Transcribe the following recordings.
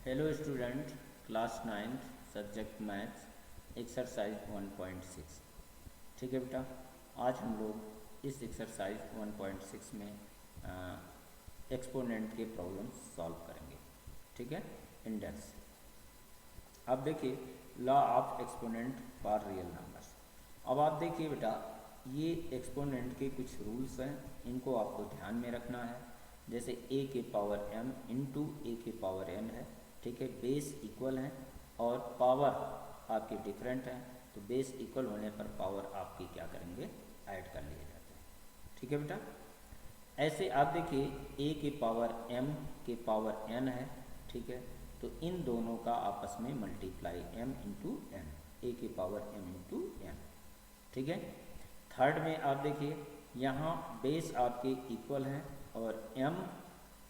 Hello student, class 9th subject maths exercise 1.6। ठीक है बेटा, आज हम लोग इस एक्सरसाइज 1.6 में एक्सपोनेंट के प्रॉब्लम्स सॉल्व करेंगे। ठीक है, इंडेक्स। अब देखिए law of exponent for real numbers. अब आप देखिए बेटा, ये एक्सपोनेंट के कुछ रूल्स हैं, इनको आपको ध्यान में रखना है। जैसे a के पावर m इंटू ए के पावर n है। ठीक है, बेस इक्वल हैं और पावर आपके डिफरेंट हैं, तो बेस इक्वल होने पर पावर आपकी क्या करेंगे, ऐड कर लिए जाते हैं। ठीक है बेटा, ऐसे आप देखिए a के पावर m के पावर n है। ठीक है, तो इन दोनों का आपस में मल्टीप्लाई m इंटू n, ए के पावर m इंटू n। ठीक है, थर्ड में आप देखिए यहाँ बेस आपके इक्वल हैं और m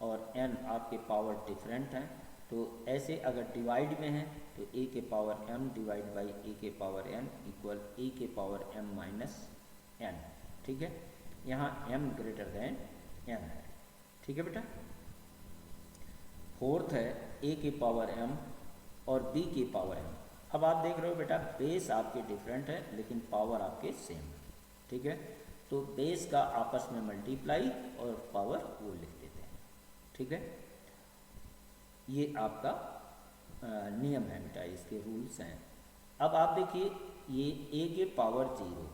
और n आपके पावर डिफरेंट हैं, तो ऐसे अगर डिवाइड में हैं तो a के power m divide by a के पावर n इक्वल a के पावर m माइनस n। ठीक है, यहाँ m ग्रेटर देन n है। ठीक है बेटा, फोर्थ है a के पावर m और b के पावर m। अब आप देख रहे हो बेटा, बेस आपके डिफरेंट है लेकिन पावर आपके सेम है। ठीक है, तो बेस का आपस में मल्टीप्लाई और पावर वो लिख देते हैं। ठीक है, ये आपका नियम है बेटा, इसके रूल्स हैं। अब आप देखिए ये a के पावर 0,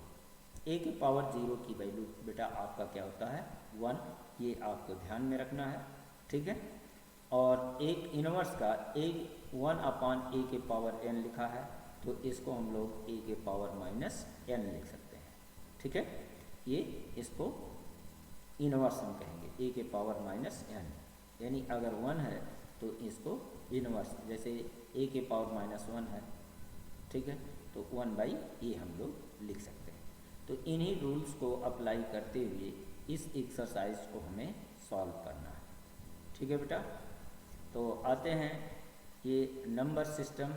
a के पावर 0 की वैल्यू बेटा आपका क्या होता है, 1। ये आपको ध्यान में रखना है। ठीक है, और एक इनवर्स का एक 1 अपान a के पावर n लिखा है, तो इसको हम लोग a के पावर माइनस n लिख सकते हैं। ठीक है, ये इसको इनवर्स हम कहेंगे, a के पावर माइनस n, यानी अगर 1 है तो इसको इनवर्स, जैसे a के पावर माइनस 1 है। ठीक है, तो 1 बाई ए हम लोग लिख सकते हैं। तो इन्हीं रूल्स को अप्लाई करते हुए इस एक्सरसाइज को हमें सॉल्व करना है। ठीक है बेटा, तो आते हैं ये नंबर सिस्टम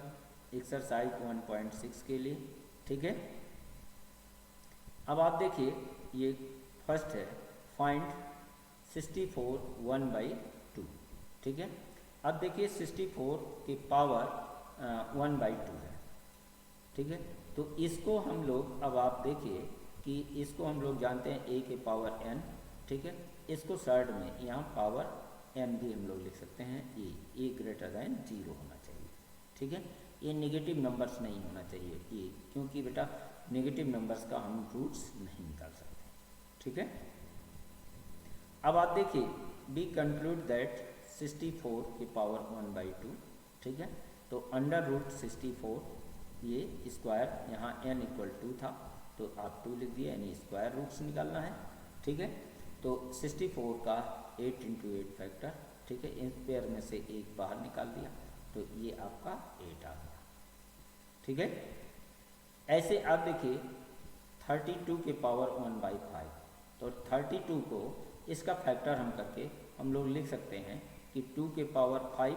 एक्सरसाइज 1.6 के लिए। ठीक है, अब आप देखिए ये फर्स्ट है, फाइंड 64 1/2। ठीक है, अब देखिए 64 की पावर 1/2 है। ठीक है, तो इसको हम लोग, अब आप देखिए कि इसको हम लोग जानते हैं a के पावर n। ठीक है, इसको सर्ड में यहाँ पावर m भी हम लोग लिख सकते हैं, a ग्रेटर दैन 0 होना चाहिए। ठीक है, ये नेगेटिव नंबर्स नहीं होना चाहिए a, क्योंकि बेटा नेगेटिव नंबर्स का हम रूट्स नहीं निकाल सकते। ठीक है, अब आप देखिए वी कंक्लूड दैट 64 की पावर 1/2। ठीक है, तो अंडर रूट 64, ये स्क्वायर यहाँ n इक्वल 2 था तो आप 2 लिख दिए, यानी स्क्वायर रूट्स निकालना है। ठीक है, तो 64 का 8 इंटू 8 फैक्टर। ठीक है, इन पेयर में से एक बाहर निकाल दिया तो ये आपका 8 आ गया। ठीक है, ऐसे आप देखिए 32 के पावर 1/5, तो 32 को इसका फैक्टर हम करके हम लोग लिख सकते हैं कि 2 के पावर 5।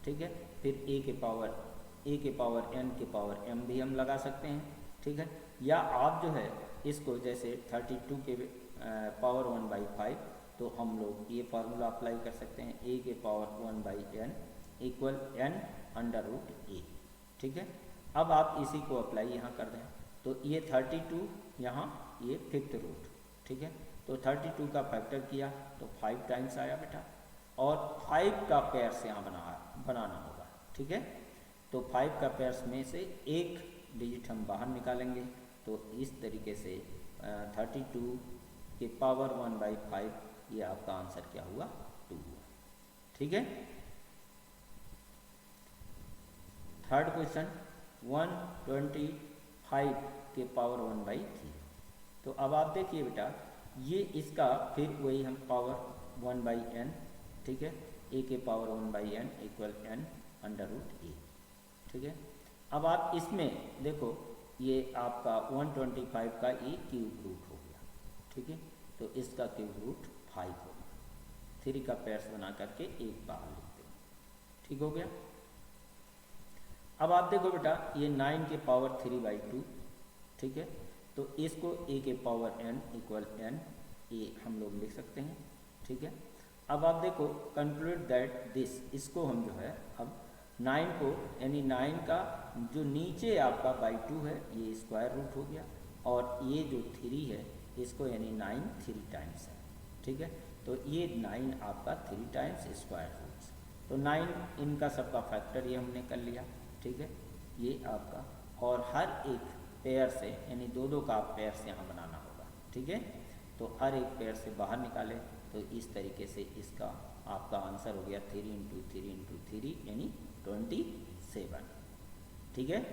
ठीक है, फिर a के पावर n के पावर m भी हम लगा सकते हैं। ठीक है, या आप जो है इसको जैसे 32 के पावर 1/5, तो हम लोग ये फार्मूला अप्लाई कर सकते हैं, a के power 1/n equal n under root a। ठीक है, अब आप इसी को अप्लाई यहाँ कर दें तो ये 32 यहाँ ये 5th रूट। ठीक है, तो 32 का फैक्टर किया तो 5 टाइम्स आया बेटा, और 5 का पेयर्स यहाँ बनाना होगा। ठीक है, तो 5 का पेयर्स में से एक डिजिट हम बाहर निकालेंगे, तो इस तरीके से 32 के पावर 1/5, ये आपका आंसर क्या हुआ, 2 हुआ। ठीक है, थर्ड क्वेश्चन 125 के पावर 1/3। तो अब आप देखिए बेटा, ये इसका फिर वही हम पावर 1/n। ठीक है, a के power 1/n equal n under root a। ठीक है, अब आप इसमें देखो ये आपका 125 का ये क्यूब रूट हो गया। ठीक है, तो इसका क्यूब रूट 5 होगा, 3 का पेयर्स बना करके एक बाहर लिखते हैं। ठीक हो गया, अब आप देखो बेटा ये 9 के पावर 3/2। ठीक है, तो इसको a के पावर n इक्वल n, ये हम लोग लिख सकते हैं। ठीक है, अब आप देखो कंक्लूड दैट दिस, इसको हम जो है अब 9 को यानी 9 का जो नीचे आपका बाई 2 है ये स्क्वायर रूट हो गया, और ये जो 3 है इसको यानी 9 3 टाइम्स है, ठीक है। तो ये 9 आपका 3 टाइम्स स्क्वायर रूट, तो 9 इनका सबका फैक्टर ये हमने कर लिया, ठीक है। ये आपका, और हर एक पेयर से यानी दो दो का आप पेयर से यहाँ बनाना होगा, ठीक है। तो हर एक पेयर से बाहर निकाले तो इस तरीके से इसका आपका आंसर हो गया 3 इंटू 3 इंटू 3 यानी 27, ठीक है।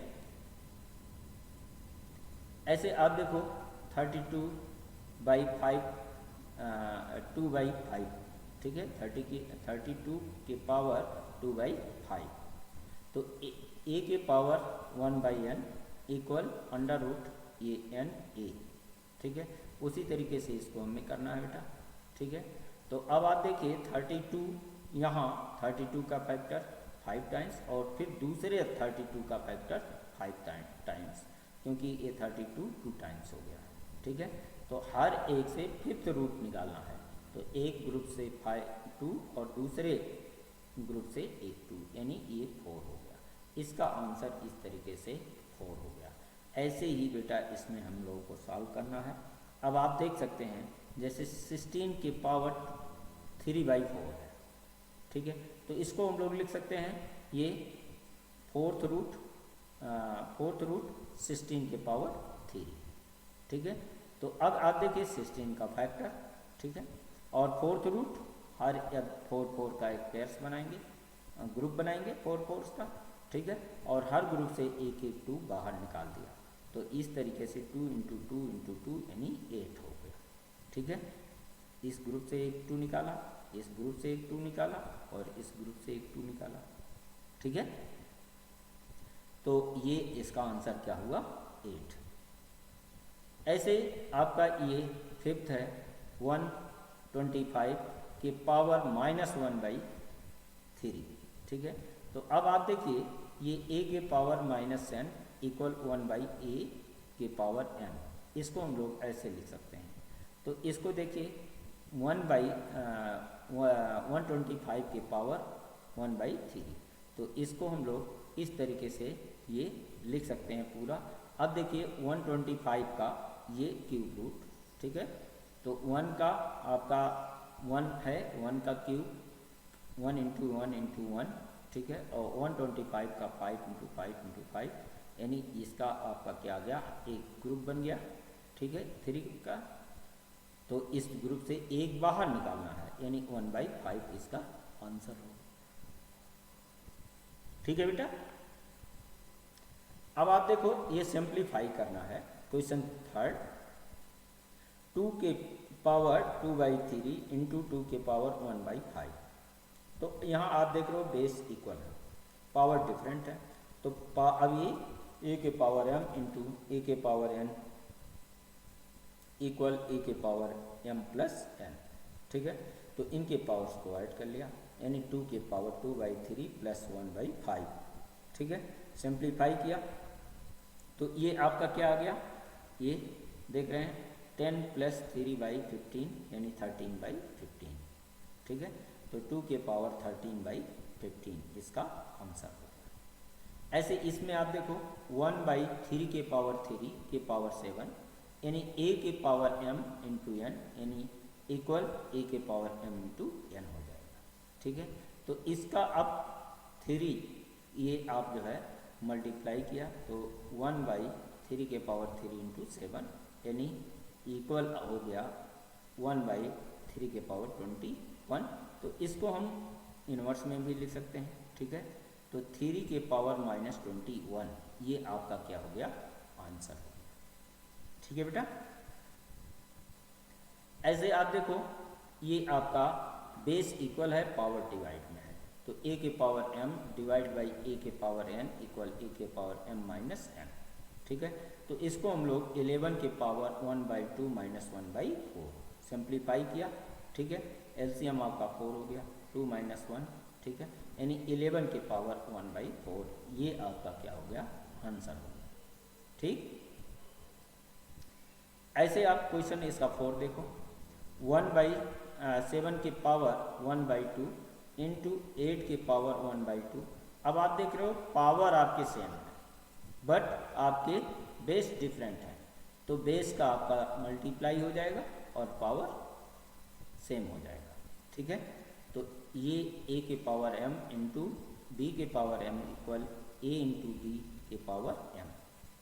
ऐसे आप देखो 32/5 2/5, ठीक है। 32 के पावर 2/5, तो a के power 1/n equal under root ये n a, ठीक है। उसी तरीके से इसको हमें करना है बेटा, ठीक है। तो अब आप देखिए 32 यहाँ 32 का फैक्टर 5 टाइम्स, और फिर दूसरे 32 का फैक्टर 5 टाइम्स, क्योंकि ये 32 2 टाइम्स हो गया, ठीक है। तो हर एक से 5th रूट निकालना है, तो एक ग्रुप से 2 और दूसरे ग्रुप से 2 यानी ये 4 हो गया। इसका आंसर इस तरीके से 4 हो गया। ऐसे ही बेटा इसमें हम लोगों को सॉल्व करना है। अब आप देख सकते हैं जैसे 16 के पावर 3/4 है, ठीक है। तो इसको हम लोग लिख सकते हैं ये 4th रूट 16 के पावर 3, ठीक है। तो अब आप देखिए 16 का फैक्टर, ठीक है, और 4th रूट हर 4 का एक पेयर्स बनाएंगे, ग्रुप बनाएंगे 4 का, ठीक है, और हर ग्रुप से एक 2 बाहर निकाल दिया, तो इस तरीके से 2 इंटू 2 इंटू 2 यानी 8 हो गया, ठीक है। इस ग्रुप से एक 2 निकाला, इस ग्रुप से एक 2 निकाला, और इस ग्रुप से एक 2 निकाला, ठीक है। तो ये इसका आंसर क्या हुआ 8। ऐसे आपका ये 5th है 125 के पावर -1/3, ठीक है। तो अब आप देखिए ये a के पावर -n इक्वल 1/a के पावर n, इसको हम लोग ऐसे लिख सकते हैं। तो इसको देखिए 125 के पावर 1/3, तो इसको हम लोग इस तरीके से ये लिख सकते हैं पूरा। अब देखिए 125 का ये क्यूब रूट, ठीक है। तो 1 का आपका 1 है, 1 का क्यूब 1 इंटू 1 इंटू 1, ठीक है, और 125 का 5 इंटू 5 इंटू 5, यानी इसका आपका क्या आ गया एक ग्रुप बन गया, ठीक है, 3 का। तो इस ग्रुप से एक बाहर निकालना है, यानी 1/5 इसका आंसर होगा, ठीक है बेटा। अब आप देखो ये सिंप्लीफाई करना है। क्वेश्चन 3, 2 के पावर 2/3 इंटू 2 के पावर 1/5। तो यहाँ आप देख रहे हो बेस इक्वल है, पावर डिफरेंट है, तो अब ये a के पावर m इंटू a के पावर n इक्वल a के पावर m प्लस n, ठीक है। तो इनके पावर्स को ऐड कर लिया, यानी 2 के पावर 2/3 प्लस 1/5, ठीक है। सिंप्लीफाई किया तो ये आपका क्या आ गया, ये देख रहे हैं 10 प्लस 3/15 यानी 13/15, ठीक है। तो 2 के पावर 13/15 इसका आंसर होगा। ऐसे इसमें आप देखो 1/3 के पावर 3 के पावर 7 यानी a के पावर m इंटू n यानी इक्वल a के पावर m इंटू n हो जाएगा, ठीक है। तो इसका अब 3 ये आप जो है मल्टीप्लाई किया तो 1/3 के पावर 3 इंटू 7 यानी इक्वल हो गया 1/3 के पावर 21। तो इसको हम इन्वर्स में भी लिख सकते हैं, ठीक है। तो 3 के पावर -21 ये आपका क्या हो गया आंसर, ठीक है बेटा। ऐसे आप देखो ये आपका बेस इक्वल है, पावर डिवाइड में है, तो a के power m divide by a के पावर n इक्वल a के पावर m माइनस n, ठीक है। तो इसको हम लोग 11 के पावर 1/2 माइनस 1/4 सिंप्लीफाई किया, ठीक है। एलसीएम आपका 4 हो गया, 2 माइनस 1, ठीक है, यानी 11 के पावर 1/4 ये आपका क्या हो गया आंसर हो गया, ठीक। ऐसे आप क्वेश्चन इसका 4 देखो 1/, 7 के पावर 1/2 इंटू 8 के पावर 1/2। अब आप देख रहे हो पावर आपके सेम है बट आपके बेस डिफरेंट है, तो बेस का आपका मल्टीप्लाई हो जाएगा और पावर सेम हो जाएगा। ठीक है, तो ये a के पावर m इंटू बी के power m equal a into b के पावर m।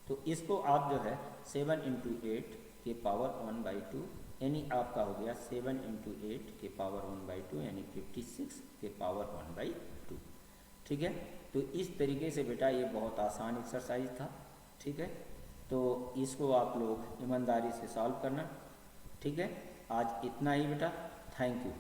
तो इसको आप जो है 7 इंटू 8 के पावर 1/2 यानी आपका हो गया 7 इंटू 8 के पावर 1/2 यानी 56 के पावर 1/2। ठीक है, तो इस तरीके से बेटा ये बहुत आसान एक्सरसाइज था। ठीक है, तो इसको आप लोग ईमानदारी से सॉल्व करना। ठीक है, आज इतना ही बेटा, थैंक यू।